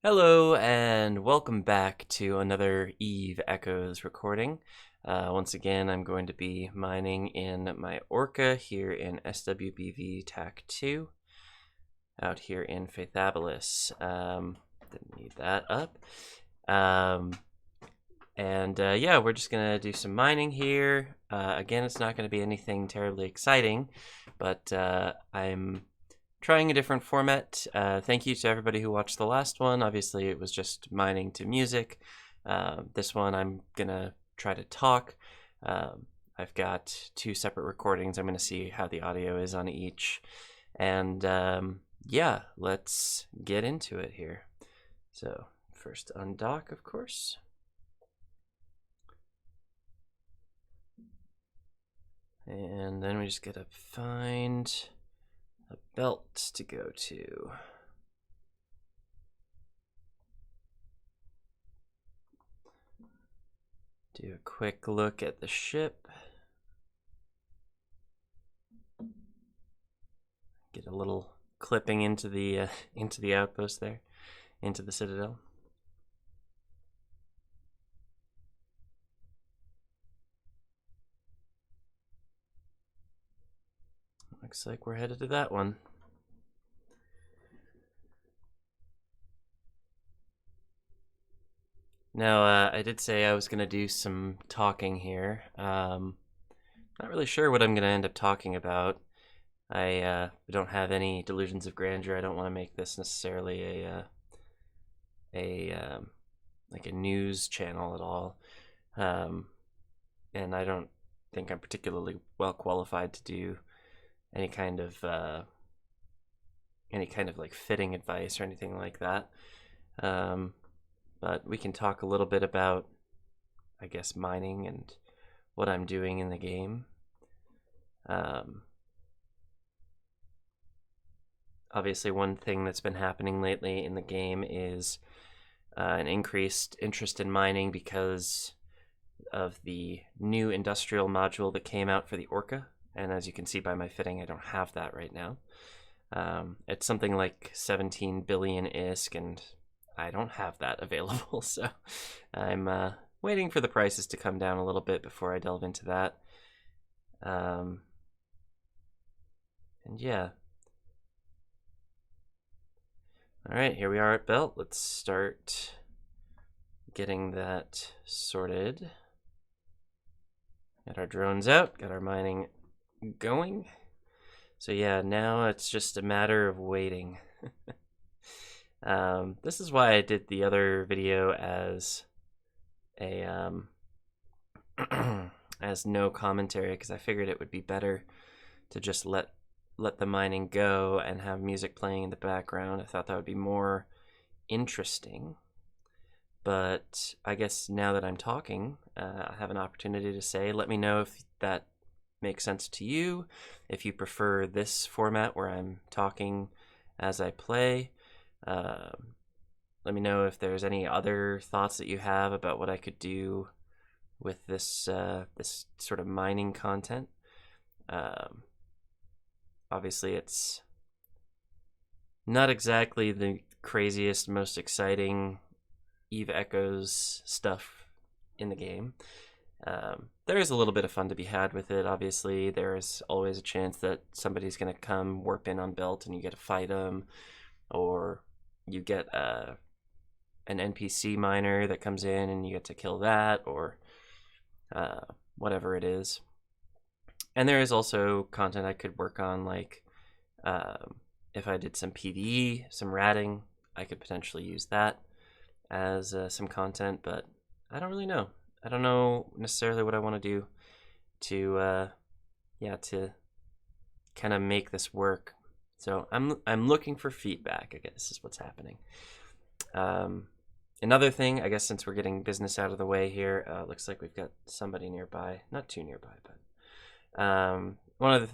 Hello and welcome back to another Eve Echoes recording. Once again, I'm going to be mining in my Orca here in SWBV TAC 2 out here in Faithabilis. Didn't need that up. Yeah, we're just going to do some mining here. Again, it's not going to be anything terribly exciting, but I'm trying a different format. Thank you to everybody who watched the last one. Obviously, it was just mining to music. This one, I'm gonna try to talk. I've got two separate recordings. I'm gonna see how the audio is on each. And yeah, let's get into it here. So, first undock, of course. And then we just gotta find a belt to go to. Do a quick look at the ship. Get a little clipping into the outpost there, into the citadel. Looks like we're headed to that one. Now, I did say I was going to do some talking here. Not really sure what I'm going to end up talking about. I don't have any delusions of grandeur. I don't want to make this necessarily like a news channel at all. And I don't think I'm particularly well qualified to do any kind of like fitting advice or anything like that. But we can talk a little bit about, I guess, mining and what I'm doing in the game. Obviously, one thing that's been happening lately in the game is an increased interest in mining because of the new industrial module that came out for the Orca. And as you can see by my fitting, I don't have that right now. It's something like 17 billion ISK, and I don't have that available. So I'm waiting for the prices to come down a little bit before I delve into that. And yeah. All right, here we are at Belt. Let's start getting that sorted. Got our drones out, got our mining going. So yeah, now it's just a matter of waiting. This is why I did the other video as a as no commentary, because I figured it would be better to just let the mining go and have music playing in the background. I thought that would be more interesting. But I guess now that I'm talking, I have an opportunity to say, let me know if that makes sense to you, if you prefer this format where I'm talking as I play. Let me know if there's any other thoughts that you have about what I could do with this this sort of mining content. Obviously, it's not exactly the craziest, most exciting Eve Echoes stuff in the game. There is a little bit of fun to be had with it. Obviously, there is always a chance that somebody's going to come warp in on Belt and you get to fight them, or you get an NPC miner that comes in and you get to kill that, or whatever it is. And there is also content I could work on, like if I did some PvE, some ratting, I could potentially use that as some content, but I don't really know. I don't know necessarily what I want to do to to kind of make this work. So I'm looking for feedback. I guess is what's happening. Another thing, I guess, since we're getting business out of the way here, looks like we've got somebody nearby. Not too nearby, but one other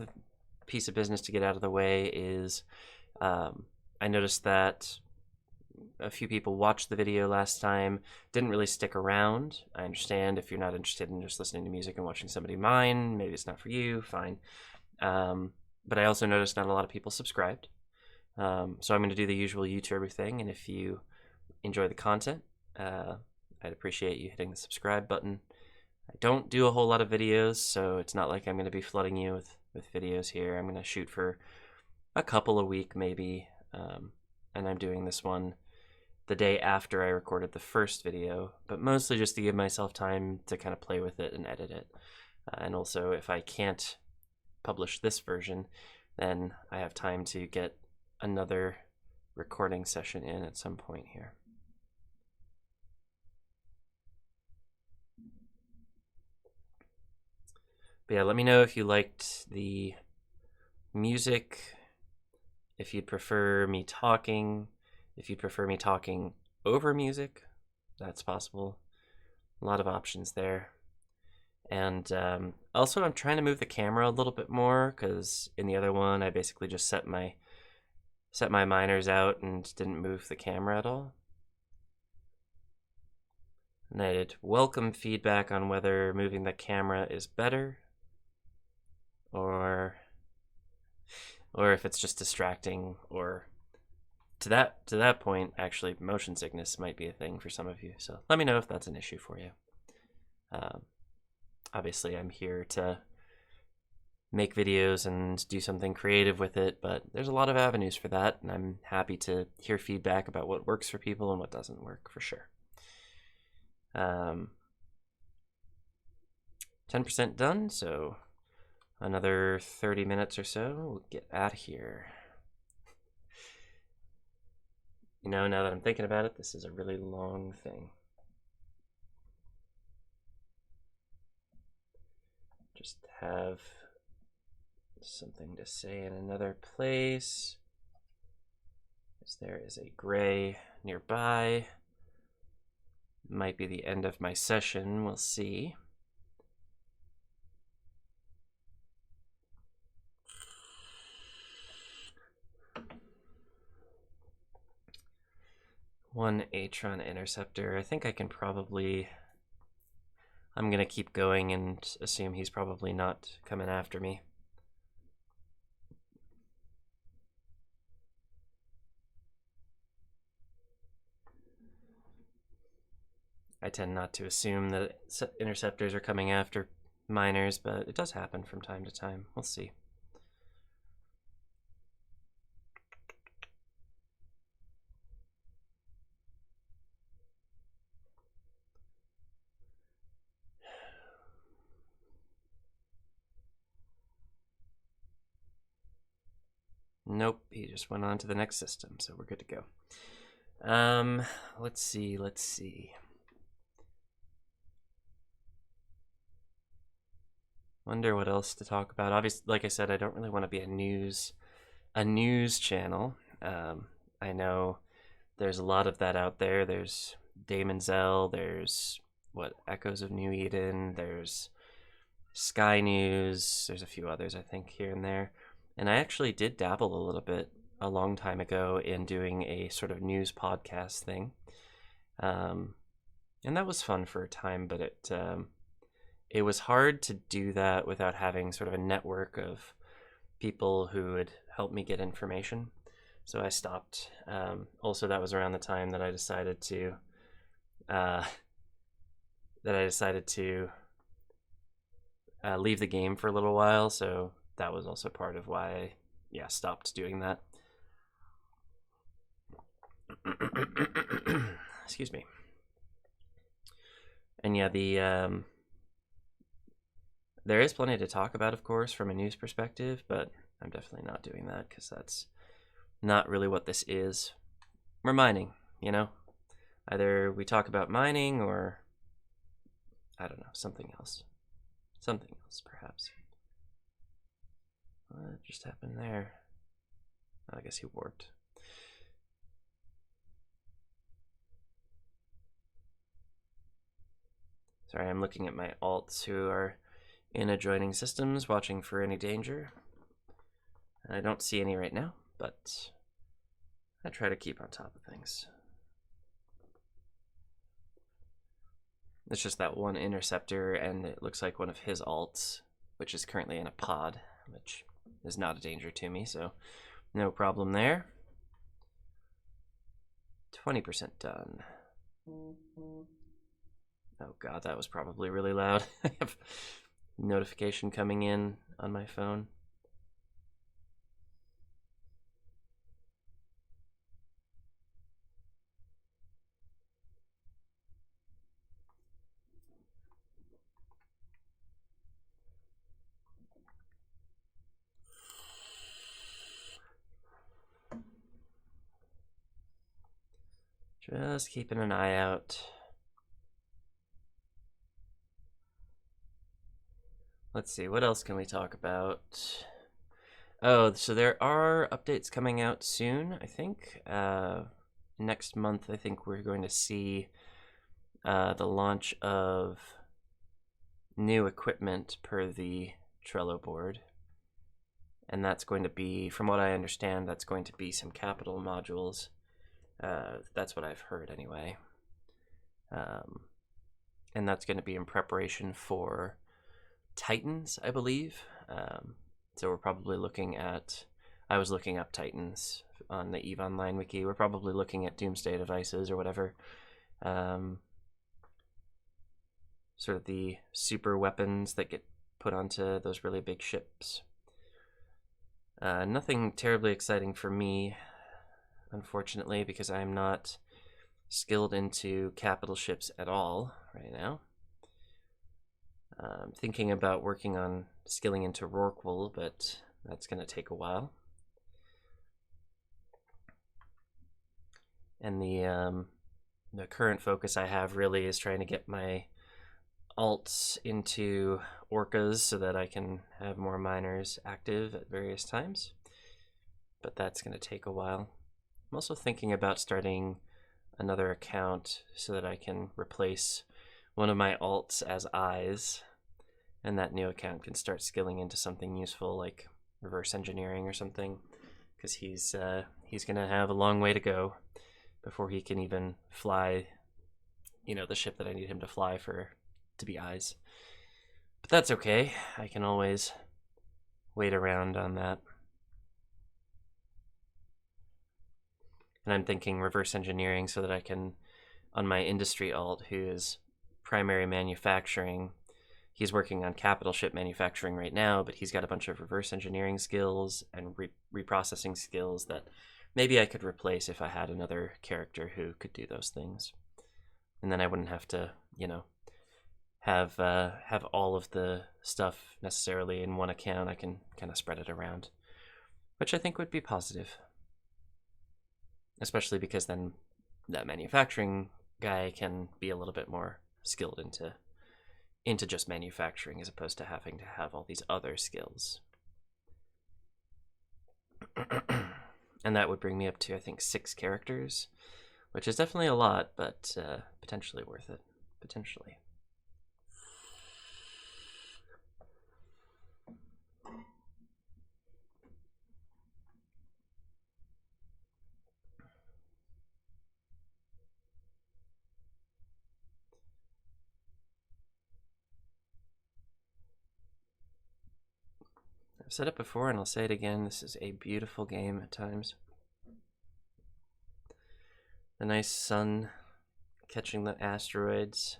piece of business to get out of the way is I noticed that a few people watched the video last time, didn't really stick around. I understand if you're not interested in just listening to music and watching somebody mine, maybe it's not for you, fine. But I also noticed not a lot of people subscribed. So I'm going to do the usual YouTuber thing, and if you enjoy the content, I'd appreciate you hitting the subscribe button. I don't do a whole lot of videos, so it's not like I'm going to be flooding you with videos here. I'm going to shoot for a couple a week maybe, and I'm doing this one the day after I recorded the first video, but mostly just to give myself time to kind of play with it and edit it. And also, if I can't publish this version, then I have time to get another recording session in at some point here. But yeah, let me know if you liked the music, if you'd prefer me talking, if you'd prefer me talking over music, that's possible. A lot of options there. And also, I'm trying to move the camera a little bit more, because in the other one, I basically just set my miners out and didn't move the camera at all. And I'd welcome feedback on whether moving the camera is better, or if it's just distracting, or to that point, actually, motion sickness might be a thing for some of you. So let me know if that's an issue for you. Obviously, I'm here to make videos and do something creative with it, but there's a lot of avenues for that, and I'm happy to hear feedback about what works for people and what doesn't work, for sure. 10% done, so another 30 minutes or so, we'll get out of here. You know, now that I'm thinking about it, this is a really long thing. Just have something to say in another place. As there is a gray nearby. Might be the end of my session, we'll see. One Atron interceptor. I think I can probably... I'm gonna keep going and assume he's probably not coming after me. I tend not to assume that interceptors are coming after miners, but it does happen from time to time. We'll see. Nope, he just went on to the next system, so we're good to go. Let's see. Wonder what else to talk about. Obviously, like I said, I don't really want to be a news channel. I know there's a lot of that out there. There's Damon Zell, there's Echoes of New Eden, there's Sky News, there's a few others I think here and there. And I actually did dabble a little bit a long time ago in doing a sort of news podcast thing. And that was fun for a time, but it was hard to do that without having sort of a network of people who would help me get information. So I stopped. Also, that was around the time that I decided to leave the game for a little while. So that was also part of why I stopped doing that. Excuse me. And yeah, there is plenty to talk about, of course, from a news perspective, but I'm definitely not doing that because that's not really what this is. We're mining, you know? Either we talk about mining or, I don't know, something else. Something else, perhaps. What just happened there? I guess he warped. Sorry, I'm looking at my alts who are in adjoining systems, watching for any danger. I don't see any right now, but I try to keep on top of things. It's just that one interceptor, and it looks like one of his alts, which is currently in a pod, which is not a danger to me, so no problem there. 20% done. Oh god, that was probably really loud. I have a notification coming in on my phone. Just keeping an eye out. Let's see, what else can we talk about? Oh, so there are updates coming out soon, I think. Next month, I think we're going to see the launch of new equipment per the Trello board. And that's going to be, from what I understand, that's going to be some capital modules. That's what I've heard anyway. And that's going to be in preparation for Titans, I believe. So we're probably looking at, I was looking up Titans on the EVE Online wiki. We're probably looking at Doomsday devices or whatever. Sort of the super weapons that get put onto those really big ships. Nothing terribly exciting for me, unfortunately, because I'm not skilled into capital ships at all right now. I'm thinking about working on skilling into Rorqual, but that's going to take a while. And the current focus I have really is trying to get my alts into orcas so that I can have more miners active at various times. But that's going to take a while. I'm also thinking about starting another account so that I can replace one of my alts as eyes, and that new account can start skilling into something useful like reverse engineering or something, because he's going to have a long way to go before he can even fly, the ship that I need him to fly to be eyes. But that's okay. I can always wait around on that. And I'm thinking reverse engineering so that I can, on my industry alt, who is primary manufacturing, he's working on capital ship manufacturing right now, but he's got a bunch of reverse engineering skills and reprocessing skills that maybe I could replace if I had another character who could do those things. And then I wouldn't have to, have all of the stuff necessarily in one account. I can kind of spread it around, which I think would be positive. Especially because then that manufacturing guy can be a little bit more skilled into just manufacturing as opposed to having to have all these other skills. And that would bring me up to, I think, 6 characters, which is definitely a lot, but potentially worth it. Potentially. I've said it before and I'll say it again, this is a beautiful game at times. The nice sun catching the asteroids.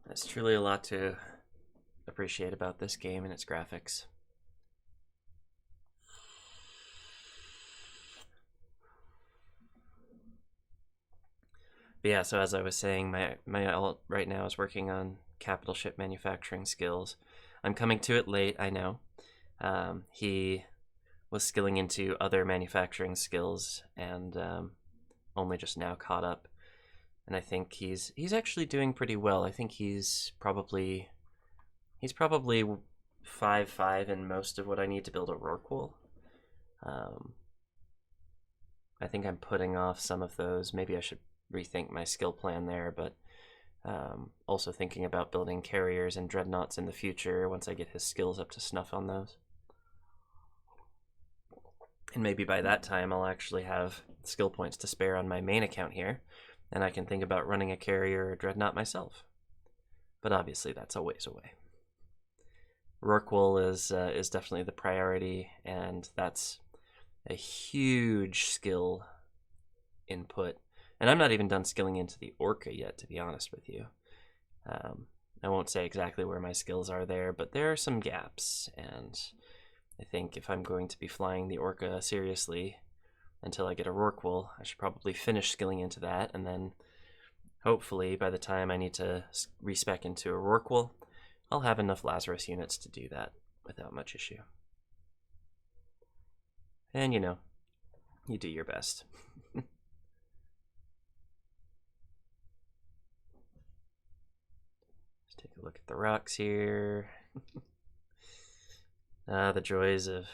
There's truly a lot to appreciate about this game and its graphics. But yeah, so as I was saying, my alt right now is working on capital ship manufacturing skills. I'm coming to it late, I know. He was skilling into other manufacturing skills and only just now caught up. And I think he's actually doing pretty well. I think he's probably 5/5 in most of what I need to build a Rorqual. I think I'm putting off some of those. Maybe I should rethink my skill plan there, but also thinking about building carriers and dreadnoughts in the future once I get his skills up to snuff on those. And maybe by that time I'll actually have skill points to spare on my main account here, and I can think about running a carrier or dreadnought myself. But obviously that's a ways away. Rorqual is definitely the priority, and that's a huge skill input. And I'm not even done skilling into the Orca yet, to be honest with you. I won't say exactly where my skills are there, but there are some gaps, and I think if I'm going to be flying the Orca seriously until I get a Rorqual, I should probably finish skilling into that, and then hopefully by the time I need to respec into a Rorqual, I'll have enough Lazarus units to do that without much issue. And you know, you do your best. Let's take a look at the rocks here. The joys of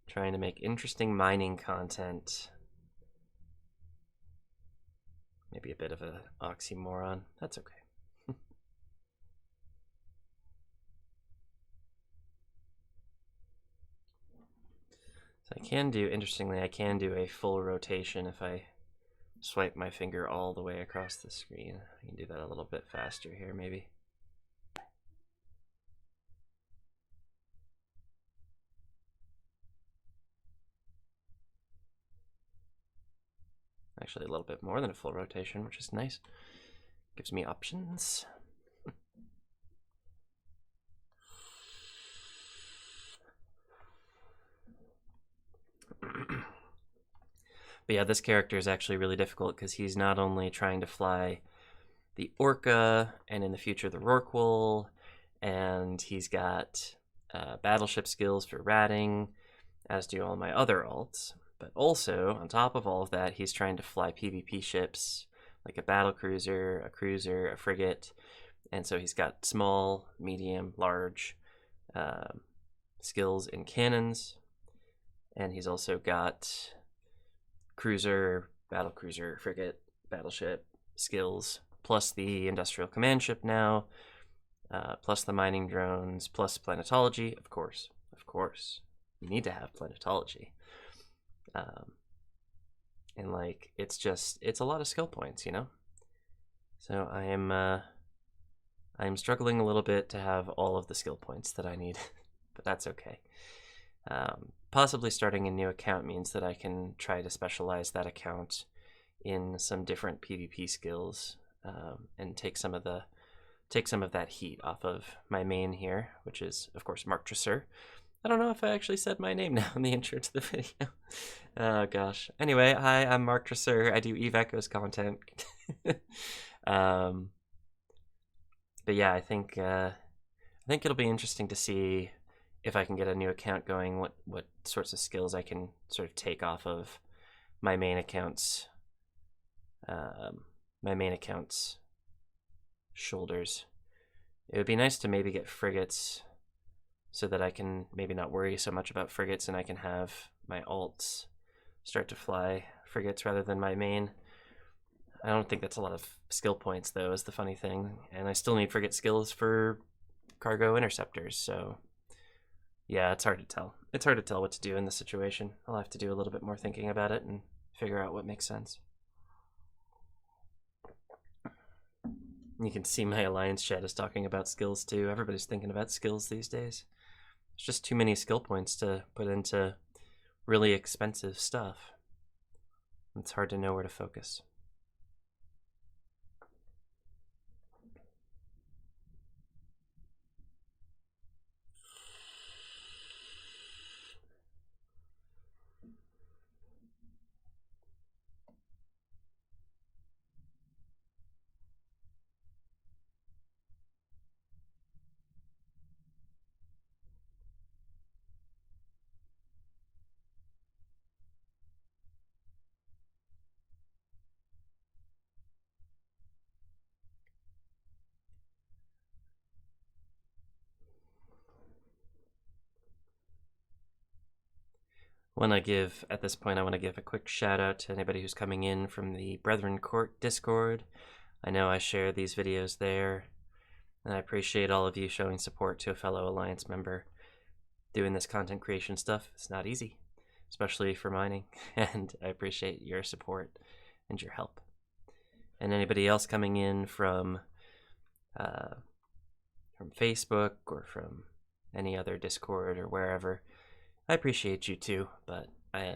trying to make interesting mining content. Maybe a bit of an oxymoron. That's okay. So I can do, interestingly, I can do a full rotation if I swipe my finger all the way across the screen. I can do that a little bit faster here, maybe. Actually, a little bit more than a full rotation, which is nice. Gives me options. But yeah, this character is actually really difficult because he's not only trying to fly the Orca and in the future the Rorqual, and he's got battleship skills for ratting, as do all my other alts. But also, on top of all of that, he's trying to fly PvP ships like a battle cruiser, a frigate, and so he's got small, medium, large skills in cannons, and he's also got cruiser, battle cruiser, frigate, battleship skills, plus the industrial command ship now, plus the mining drones, plus planetology, of course. You need to have planetology. And like, it's a lot of skill points, you know? So I am struggling a little bit to have all of the skill points that I need, but that's okay. Possibly starting a new account means that I can try to specialize that account in some different PvP skills, and take some of that heat off of my main here, which is of course Mark Tresser. I don't know if I actually said my name now in the intro to the video. Oh gosh. Anyway, hi, I'm Mark Tresser. I do Eve Echoes content. But yeah, I think it'll be interesting to see if I can get a new account going, what sorts of skills I can sort of take off of my main account's shoulders. It would be nice to maybe get frigates so that I can maybe not worry so much about frigates, and I can have my alts start to fly frigates rather than my main. I don't think that's a lot of skill points though, is the funny thing, and I still need frigate skills for cargo interceptors, so yeah, it's hard to tell. It's hard to tell what to do in this situation. I'll have to do a little bit more thinking about it and figure out what makes sense. You can see my alliance chat is talking about skills too. Everybody's thinking about skills these days. There's just too many skill points to put into really expensive stuff. It's hard to know where to focus. At this point, I want to give a quick shout out to anybody who's coming in from the Brethren Court Discord. I know I share these videos there, and I appreciate all of you showing support to a fellow Alliance member. Doing this content creation stuff, it's not easy, especially for mining, and I appreciate your support and your help. And anybody else coming in from Facebook or from any other Discord or wherever, I appreciate you too, but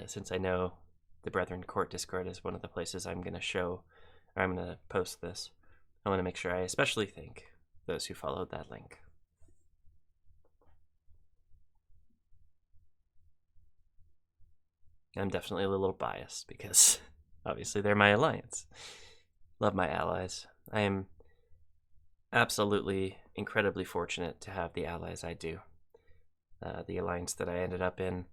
since I know the Brethren Court Discord is one of the places I'm going to post this, I want to make sure I especially thank those who followed that link. I'm definitely a little biased because obviously they're my alliance. Love my allies. I am absolutely incredibly fortunate to have the allies I do. The alliance that I ended up in,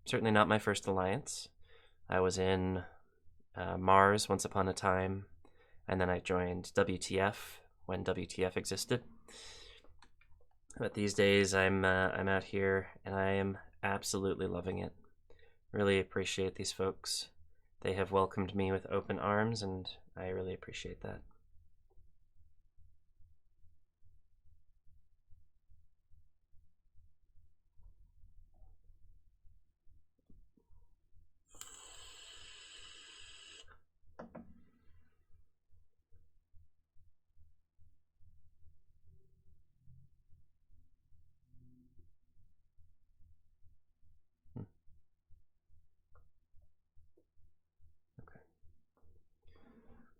certainly not my first alliance. I was in Mars once upon a time, and then I joined WTF when WTF existed. But these days I'm out here and I am absolutely loving it. Really appreciate these folks. They have welcomed me with open arms, and I really appreciate that.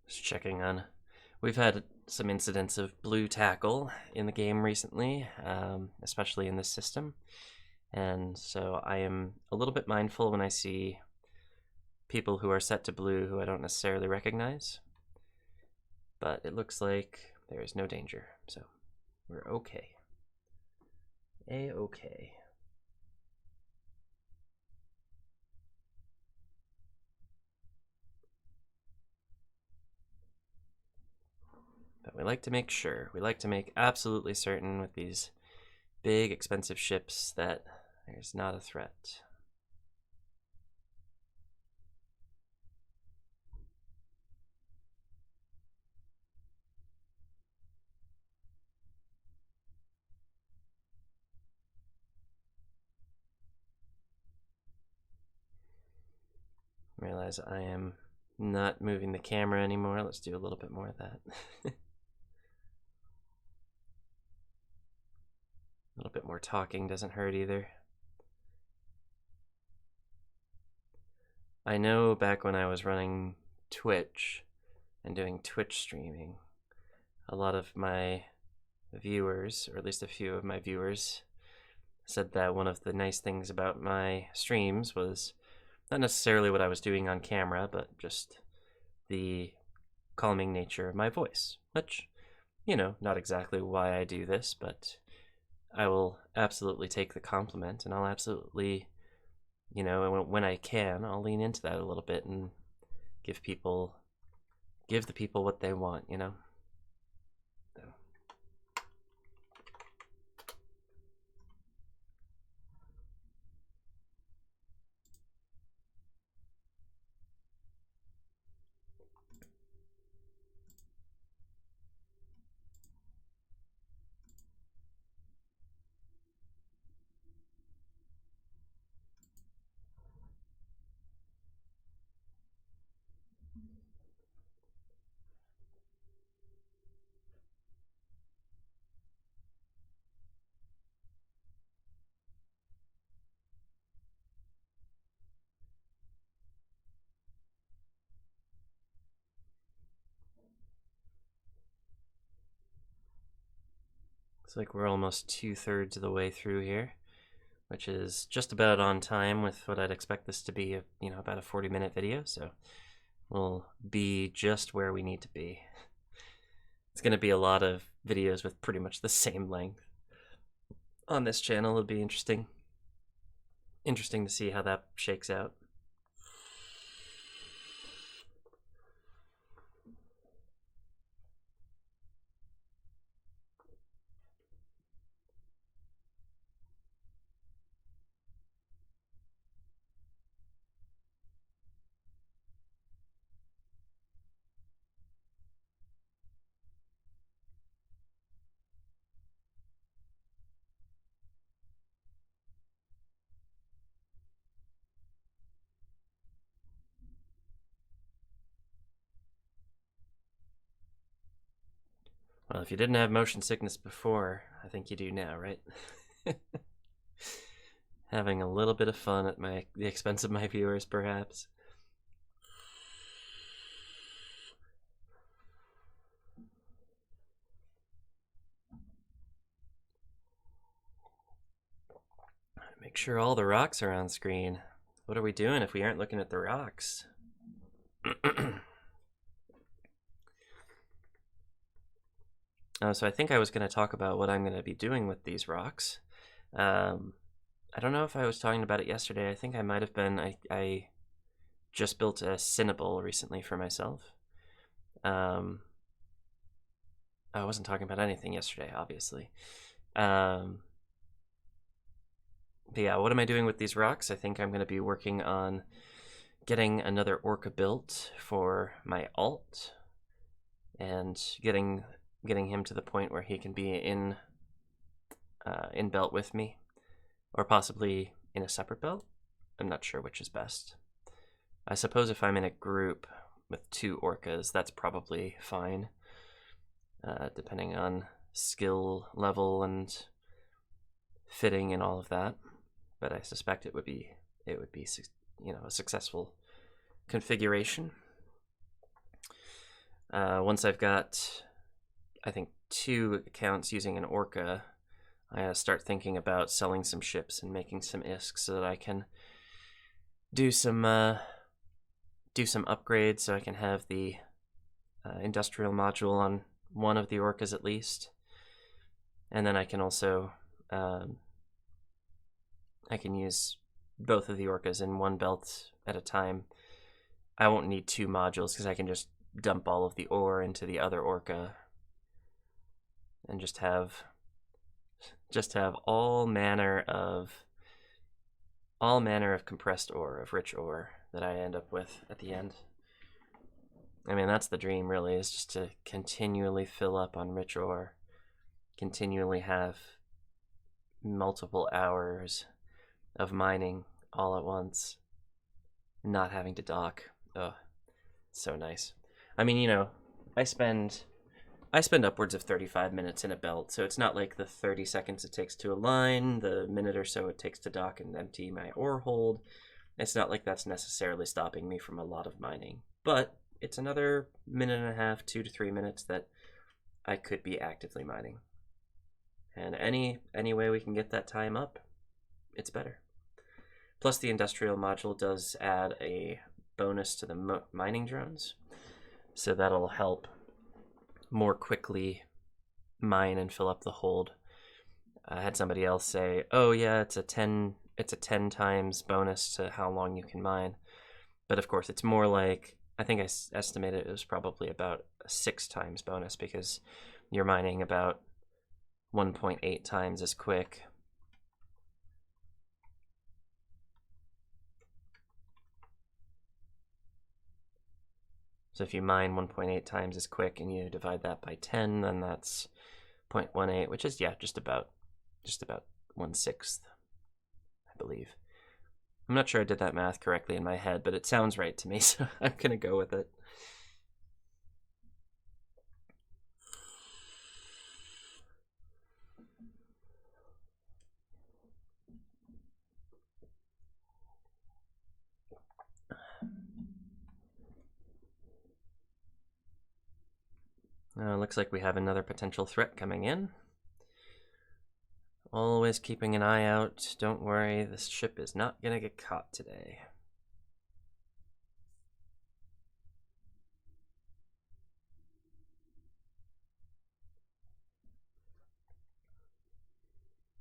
Just checking on. We've had some incidents of blue tackle in the game recently, especially in this system. And so I am a little bit mindful when I see people who are set to blue who I don't necessarily recognize. But it looks like there is no danger, so we're okay. A-okay. But we like to make sure, we like to make absolutely certain with these big, expensive ships that there's not a threat. Realize I am not moving the camera anymore. Let's do a little bit more of that. A little bit more talking doesn't hurt either. I know back when I was running Twitch and doing Twitch streaming, a lot of my viewers, or at least a few of my viewers, said that one of the nice things about my streams was not necessarily what I was doing on camera, but just the calming nature of my voice, which, you know, not exactly why I do this, but I will absolutely take the compliment, and I'll absolutely, you know, when I can, I'll lean into that a little bit and give the people what they want, you know? Looks like we're almost 2/3 of the way through here, which is just about on time with what I'd expect this to be, you know, about a 40-minute video, so we'll be just where we need to be. It's going to be a lot of videos with pretty much the same length on this channel. It'll be interesting to see how that shakes out. Well, if you didn't have motion sickness before, I think you do now, right? Having a little bit of fun at the expense of my viewers, perhaps. Make sure all the rocks are on screen. What are we doing if we aren't looking at the rocks? So I think I was going to talk about what I'm going to be doing with these rocks. I don't know if I was talking about it yesterday. I think I might have been. I just built a Cinnabole recently for myself. I wasn't talking about anything yesterday, obviously. But yeah, what am I doing with these rocks? I think I'm going to be working on getting another Orca built for my alt, and getting him to the point where he can be in belt with me, or possibly in a separate belt. I'm not sure which is best. I suppose if I'm in a group with 2 orcas, that's probably fine, depending on skill level and fitting and all of that. But I suspect it would be a successful configuration. Once I've got, I think, 2 accounts using an orca, I start thinking about selling some ships and making some ISK so that I can do some upgrades, so I can have the industrial module on one of the orcas at least, and then I can also I can use both of the orcas in one belt at a time. I won't need 2 modules because I can just dump all of the ore into the other orca and just have all manner of compressed ore, of rich ore that I end up with at the end. I mean, that's the dream, really, is just to continually fill up on rich ore, continually have multiple hours of mining all at once, not having to dock. Oh, so nice. I mean, I spend upwards of 35 minutes in a belt, so it's not like the 30 seconds it takes to align, the minute or so it takes to dock and empty my ore hold. It's not like that's necessarily stopping me from a lot of mining, but it's another minute and a half, 2 to 3 minutes that I could be actively mining. And any way we can get that time up, it's better. Plus, the industrial module does add a bonus to the mining drones, so that'll help more quickly mine and fill up the hold. I had somebody else say, "Oh yeah, it's a 10 times bonus to how long you can mine," but of course it's more like, I think I estimated it was probably about a 6 times bonus, because you're mining about 1.8 times as quick. So if you mine 1.8 times as quick and you divide that by 10, then that's 0.18, which is, yeah, just about 1/6, I believe. I'm not sure I did that math correctly in my head, but it sounds right to me, so I'm gonna go with it. Looks like we have another potential threat coming in. Always keeping an eye out. Don't worry, this ship is not gonna get caught today.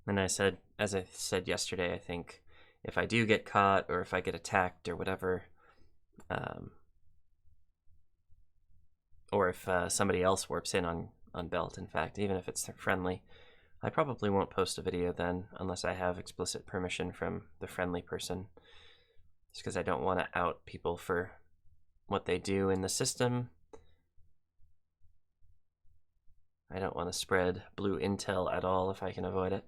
And as I said yesterday, I think if I do get caught, or if I get attacked or whatever, or if somebody else warps in on belt, in fact, even if it's friendly, I probably won't post a video then unless I have explicit permission from the friendly person, just because I don't want to out people for what they do in the system. I don't want to spread blue intel at all if I can avoid it.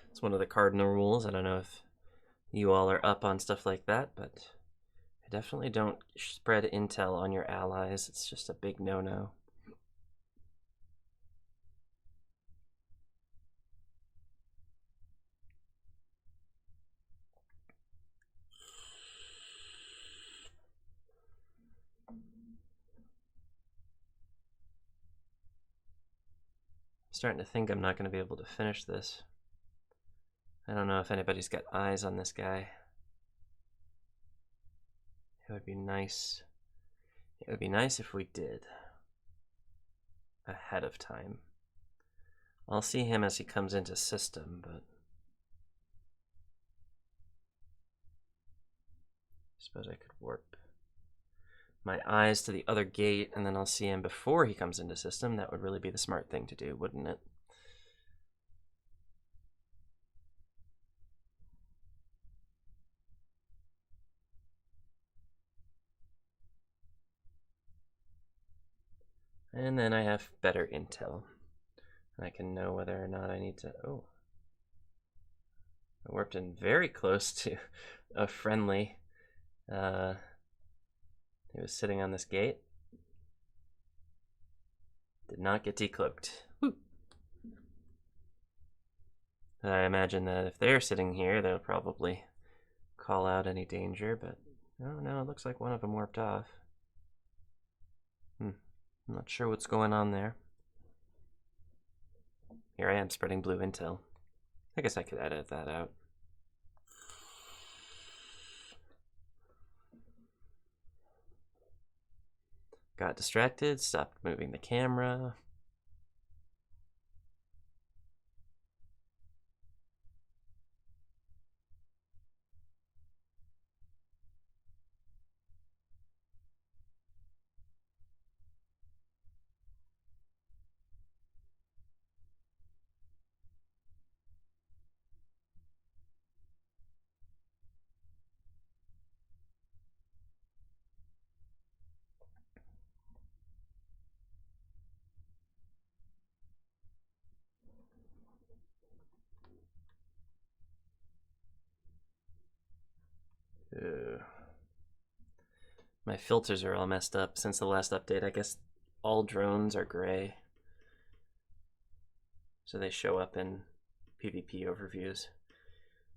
It's one of the cardinal rules. I don't know if you all are up on stuff like that, but I Definitely don't spread intel on your allies. It's just a big no-no. I'm starting to think I'm not going to be able to finish this. I don't know if anybody's got eyes on this guy. It would be nice. It would be nice if we did. Ahead of time. I'll see him as he comes into system, but I suppose I could warp my eyes to the other gate, and then I'll see him before he comes into system. That would really be the smart thing to do, wouldn't it? And then I have better intel. I can know whether or not I need to... Oh. I warped in very close to a friendly. He was sitting on this gate. Did not get decloaked. Woo. I imagine that if they're sitting here, they'll probably call out any danger, but oh no, it looks like one of them warped off. I'm not sure what's going on there. Here I am spreading blue intel. I guess I could edit that out. Got distracted, stopped moving the camera. My filters are all messed up since the last update. I guess all drones are gray. So they show up in PvP overviews.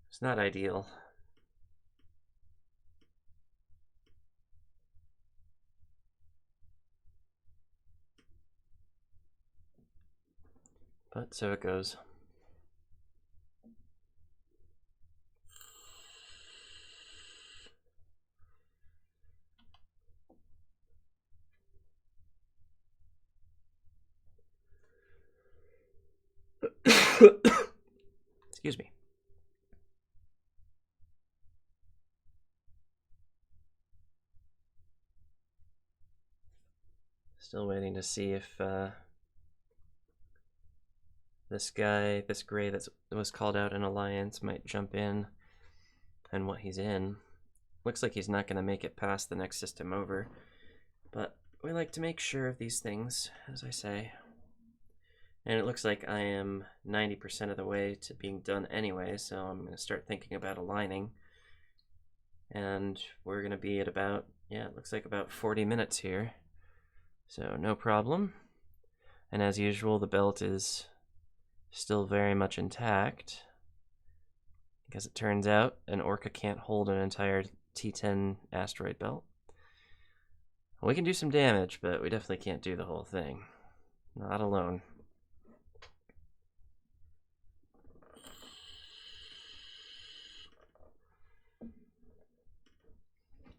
It's not ideal. But so it goes. Excuse me. Still waiting to see if this guy, this gray that was called out in Alliance, might jump in and what he's in. Looks like he's not going to make it past the next system over, but we like to make sure of these things, as I say. And it looks like I am 90% of the way to being done anyway, so I'm going to start thinking about aligning. And we're going to be at about, yeah, it looks like about 40 minutes here. So no problem. And as usual, the belt is still very much intact. Because it turns out an Orca can't hold an entire T10 asteroid belt. We can do some damage, but we definitely can't do the whole thing. Not alone.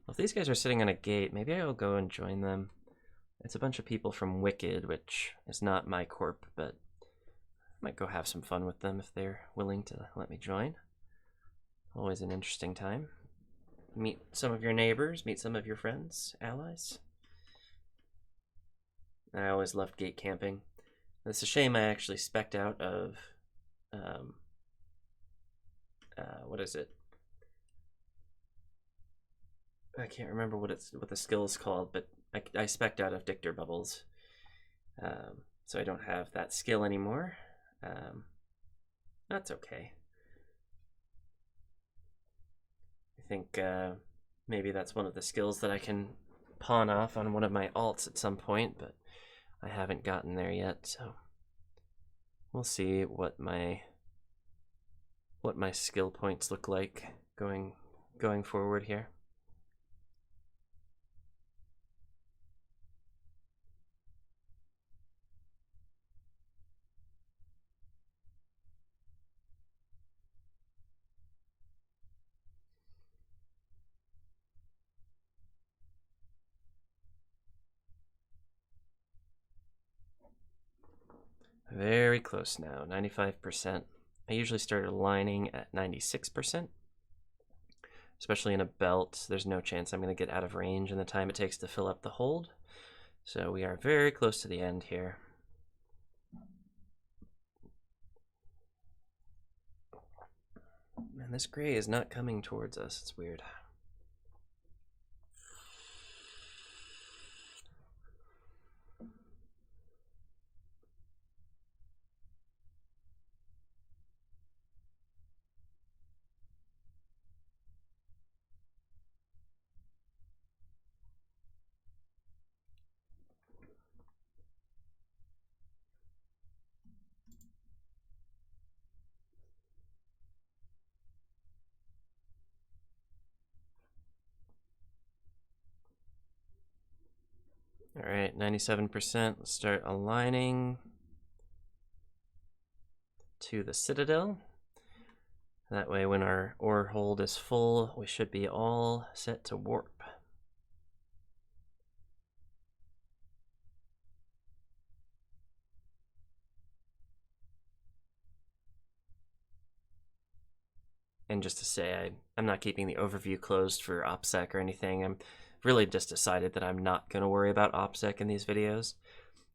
Well, if these guys are sitting on a gate, maybe I'll go and join them. It's a bunch of people from Wicked, which is not my corp, but I might go have some fun with them if they're willing to let me join. Always an interesting time. Meet some of your neighbors, meet some of your friends, allies. I always loved gate camping. It's a shame I actually spec'd out of, what is it? I can't remember what the skill is called, but I spec'd out of Dictor Bubbles. So I don't have that skill anymore. That's okay. I think maybe that's one of the skills that I can pawn off on one of my alts at some point, but I haven't gotten there yet, so we'll see what my skill points look like going forward here. Very close now, 95%. I usually start aligning at 96%. Especially in a belt, there's no chance I'm going to get out of range in the time it takes to fill up the hold. So we are very close to the end here. Man, this gray is not coming towards us. It's weird. All right, 97%. Let's start aligning to the Citadel. That way, when our ore hold is full, we should be all set to warp. And just to say, I'm not keeping the overview closed for OPSEC or anything. I'm really just decided that I'm not going to worry about OPSEC in these videos.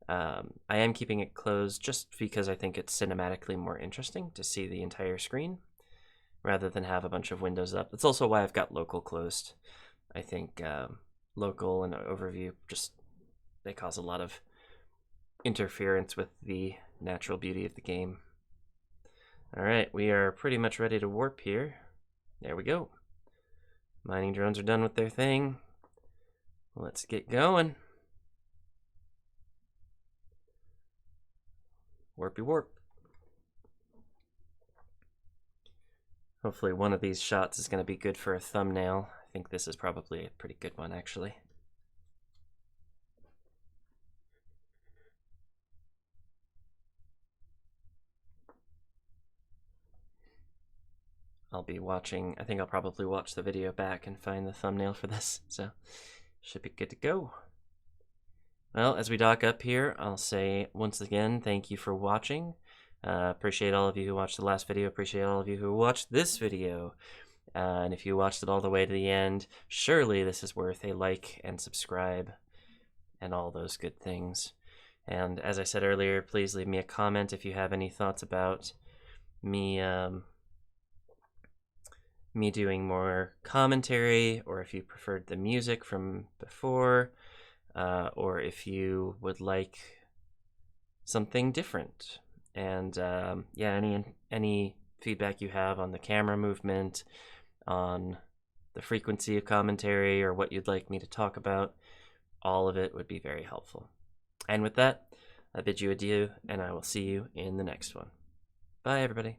I am keeping it closed just because I think it's cinematically more interesting to see the entire screen rather than have a bunch of windows up. That's also why I've got local closed. I think local and overview just, they cause a lot of interference with the natural beauty of the game. All right, we are pretty much ready to warp here. There we go. Mining drones are done with their thing. Let's get going. Warpy warp. Hopefully one of these shots is going to be good for a thumbnail. I think this is probably a pretty good one, actually. I'll be watching, I think I'll probably watch the video back and find the thumbnail for this, so should be good to go. Well, as we dock up here, I'll say once again, thank you for watching. Appreciate all of you who watched the last video, appreciate all of you who watched this video. And if you watched it all the way to the end, surely this is worth a like and subscribe and all those good things. And as I said earlier, please leave me a comment if you have any thoughts about me me doing more commentary, or if you preferred the music from before, or if you would like something different. And yeah, any feedback you have on the camera movement, on the frequency of commentary, or what you'd like me to talk about, all of it would be very helpful. And with that, I bid you adieu, and I will see you in the next one. Bye, everybody.